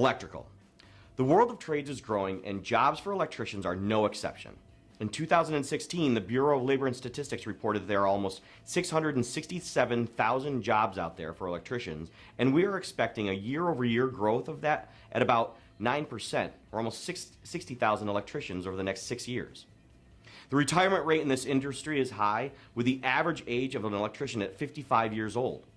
Electrical. The world of trades is growing, and jobs for electricians are no exception. In 2016, the Bureau of Labor and Statistics reported there are almost 667,000 jobs out there for electricians, and we are expecting a year-over-year growth of that at about 9%, or almost 60,000 electricians over the next 6 years. The retirement rate in this industry is high, with the average age of an electrician at 55 years old.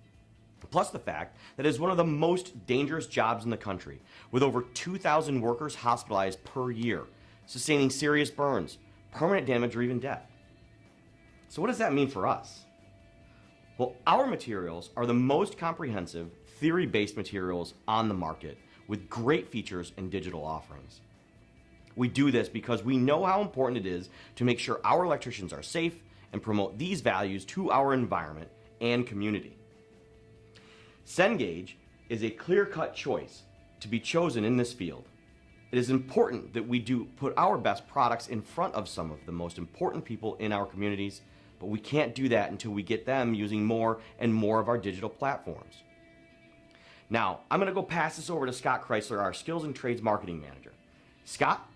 Plus the fact that it is one of the most dangerous jobs in the country, with over 2,000 workers hospitalized per year, sustaining serious burns, permanent damage, or even death. So what does that mean for us? Well, our materials are the most comprehensive, theory-based materials on the market, with great features and digital offerings. We do this because we know how important it is to make sure our electricians are safe and promote these values to our environment and community. Cengage is a clear-cut choice to be chosen in this field. It is important that we do put our best products in front of some of the most important people in our communities, but we can't do that until we get them using more and more of our digital platforms. Now, I'm going to go pass this over to Scott Chrysler, our Skills and Trades Marketing Manager. Scott?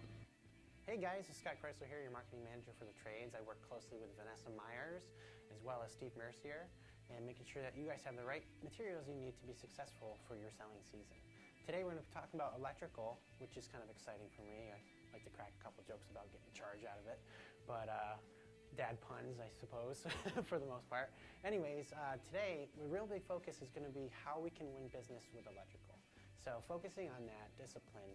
Hey guys, it's Scott Chrysler here, your Marketing Manager for the Trades. I work closely with Vanessa Myers as well as Steve Mercier, and making sure that you guys have the right materials you need to be successful for your selling season. Today we're going to talk about electrical, which is kind of exciting for me. I like to crack a couple jokes about getting a charge out of it, but dad puns, I suppose, for the most part. Anyways, today the real big focus is going to be how we can win business with electrical. So focusing on that discipline,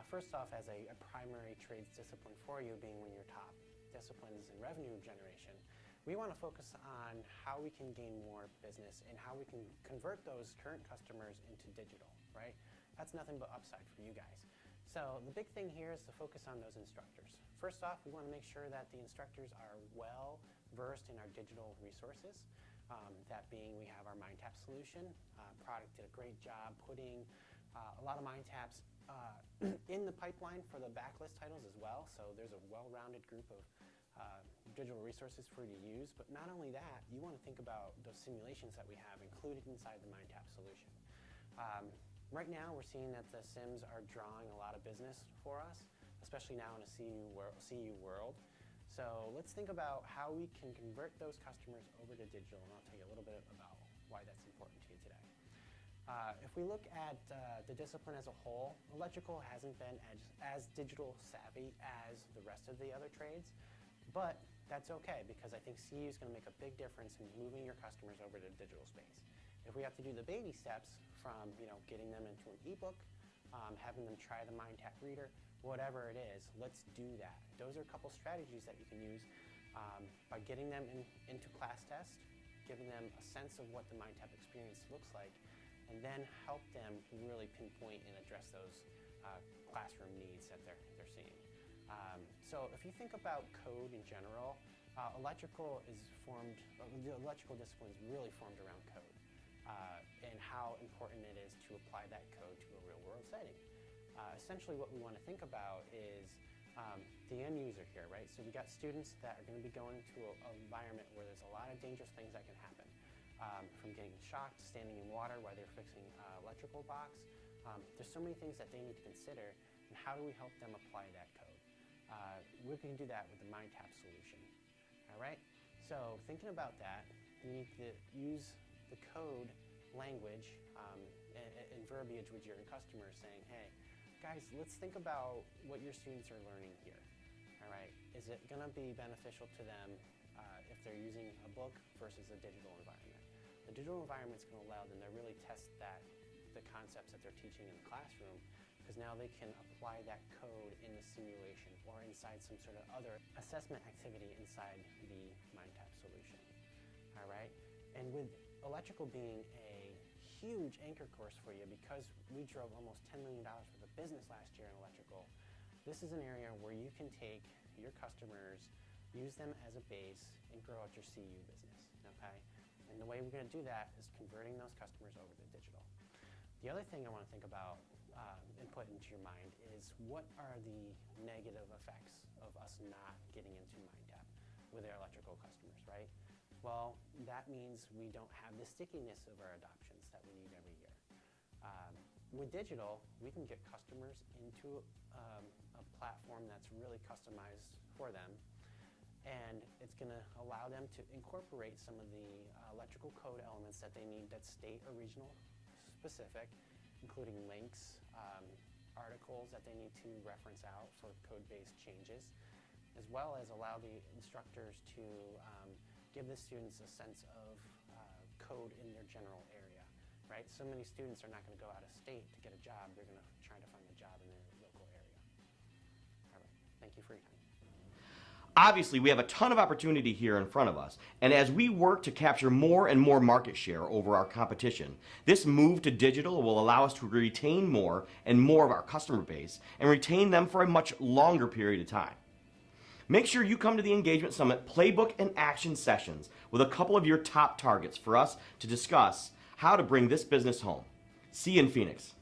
first off as a primary trades discipline for you, being one of your top disciplines in revenue generation, we want to focus on how we can gain more business and how we can convert those current customers into digital, right? That's nothing but upside for you guys. So the big thing here is to focus on those instructors. First off, we want to make sure that the instructors are well versed in our digital resources. That being, we have our MindTap solution. Product did a great job putting a lot of MindTaps in the pipeline for the backlist titles as well. So there's a well-rounded group of digital resources for you to use, but not only that, you want to think about those simulations that we have included inside the MindTap solution. Right now, we're seeing that the sims are drawing a lot of business for us, especially now in a CU world. So let's think about how we can convert those customers over to digital, and I'll tell you a little bit about why that's important to you today. If we look at the discipline as a whole, electrical hasn't been as digital savvy as the rest of the other trades, but that's okay because I think CU is going to make a big difference in moving your customers over to the digital space. If we have to do the baby steps from getting them into an ebook, having them try the MindTap reader, whatever it is, let's do that. Those are a couple strategies that you can use by getting them into class test, giving them a sense of what the MindTap experience looks like, and then help them really pinpoint and address those classroom needs that they're seeing. So if you think about code in general, electrical discipline is really formed around code and how important it is to apply that code to a real-world setting. Essentially what we want to think about is the end user here, right? So we got students that are going to be going to an environment where there's a lot of dangerous things that can happen. From getting shocked, standing in water while they're fixing an electrical box. There's so many things that they need to consider, and how do we help them apply that code? We can do that with the MindTap solution. All right? So thinking about that, you need to use the code language and verbiage with your customers saying, hey, guys, let's think about what your students are learning here. All right? Is it going to be beneficial to them if they're using a book versus a digital environment? The digital environment is going to allow them to really test the concepts that they're teaching in the classroom, because now they can apply that code in the simulation or inside some sort of other assessment activity inside the MindTap solution. All right? And with electrical being a huge anchor course for you, because we drove almost $10 million worth of business last year in electrical, this is an area where you can take your customers, use them as a base, and grow out your CU business, okay? And the way we're going to do that is converting those customers over to digital. The other thing I want to think about and put into your mind is, what are the negative effects of us not getting into MindTap with our electrical customers, right? Well, that means we don't have the stickiness of our adoptions that we need every year. with digital, we can get customers into a platform that's really customized for them, and it's going to allow them to incorporate some of the electrical code elements that they need that's state or regional specific, including links, articles that they need to reference out for code-based changes, as well as allow the instructors to give the students a sense of code in their general area, right? So many students are not going to go out of state to get a job. They're going to try to find a job in their local area. All right. Thank you for your time. Obviously, we have a ton of opportunity here in front of us, and as we work to capture more and more market share over our competition, this move to digital will allow us to retain more and more of our customer base and retain them for a much longer period of time. Make sure you come to the Engagement Summit Playbook and Action sessions with a couple of your top targets for us to discuss how to bring this business home. See you in Phoenix.